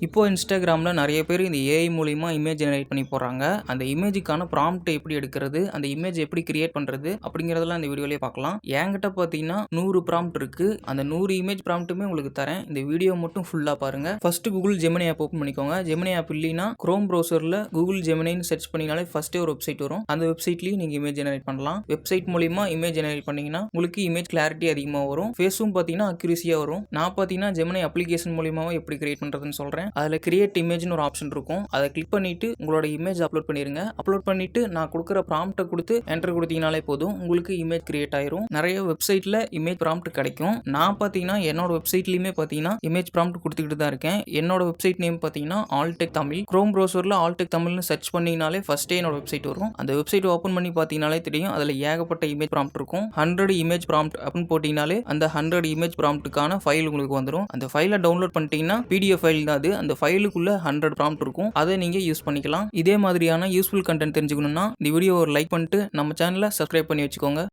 இப்போ இன்ஸ்டாகிராமில் நிறைய பேர் இந்த ஏஐ மூலிமா இமேஜ் ஜெனரேட் பண்ணி போடுறாங்க. அந்த இமேஜுக்கான ப்ராம்ப்ட் எப்படி எடுக்கிறது, அந்த இமேஜ் எப்படி கிரியேட் பண்ணுறது அப்படிங்கிறதெல்லாம் இந்த வீடியோலேயே பார்க்கலாம். என்கிட்ட பார்த்தீங்கன்னா 100 ப்ராம்ப்ட் இருக்குது. அந்த 100 இமேஜ் ப்ராம்ப்ட்டுமே உங்களுக்கு தரேன். இந்த வீடியோ மட்டும் ஃபுல்லாக பாருங்கள். First Google Gemini app open பண்ணிக்கோங்க. ஜெமினி ஆப் இல்லைன்னா குரோம் ப்ரௌசரில் கூகுள் ஜெமினின்னு சர்ச் பண்ணினாலே ஃபஸ்ட்டே ஒரு வெப்சைட் வரும். அந்த வெப்சைட்லேயும் நீங்கள் இமேஜ் ஜெனரேட் பண்ணலாம். வெப்சைட் மூலிமா இமேஜ் ஜெனரேட் பண்ணிங்கன்னா உங்களுக்கு இமேஜ் கிளாரிட்டி அதிகமாக வரும். ஃபேஸும் பார்த்தீங்கன்னா அக்யூரஸியாக வரும். நான் பார்த்தீங்கன்னா ஜெமினி அப்ளிகேஷன் மூலியமாக எப்படி கிரியேட் பண்ணுறதுன்னு சொல்கிறேன். அதில் கிரியேட் இமேஜ்னு ஒரு ஆப்ஷன் இருக்கும். அதை கிளிக் பண்ணிட்டு உங்களோட இமேஜ் அப்லோட் பண்ணிருங்க. அப்லோட் பண்ணிட்டு நான் கொடுக்குற ப்ராம்ப்ட்டை கொடுத்து என்டர் கொடுத்தீங்கனாலே போதும், உங்களுக்கு இமேஜ் கிரியேட் ஆயிரும். நிறைய வெப்சைட்ல இமேஜ் ப்ராம்ப்ட் கிடைக்கும். நான் பார்த்தீங்கன்னா என்னோட வெப்சைட்லயுமே பார்த்தீங்கன்னா இமேஜ் ப்ராம்ப்ட் கொடுத்துக்கிட்டு தான் இருக்கேன். என்னோட வெப்சைட் நேம் பார்த்தீங்கன்னா ஆல்டெக் தமிழ். குரோம் ப்ரௌசர்ல ஆல்டெக் தமிழ்னு சர்ச் பண்ணீங்கனாலே ஃபர்ஸ்டே என்னோட வெப்சைட் வரும். அந்த வெப்சைட் ஓப்பன் பண்ணி பார்த்தீங்கனாலே தெரியும், அதில் ஏகப்பட்ட இமேஜ் ப்ராம்ப்ட் இருக்கும். 100 இமேஜ் ப்ராம்ப்ட் அப்படின்னு போட்டீங்கனாலே அந்த 100 இமேஜ் ப்ராம்ப்ட்டுக்கான ஃபைல் உங்களுக்கு வந்துடும். அந்த ஃபைலை டவுன்லோட் பண்ணிட்டீங்கன்னா PDF ஃபைல் தான் அது. அந்த ஃபைலுக்குள்ள 100 ப்ராம்ப்ட் இருக்கும். அதை நீங்க யூஸ் பண்ணிக்கலாம். இதே மாதிரியான யூஸ்ஃபுல் கண்டென்ட் தெரிஞ்சுக்கணும்னா இந்த வீடியோ ஒரு லைக் பண்ணிட்டு நம்ம சேனலை சப்ஸ்கிரைப் பண்ணி வச்சுக்கோங்க.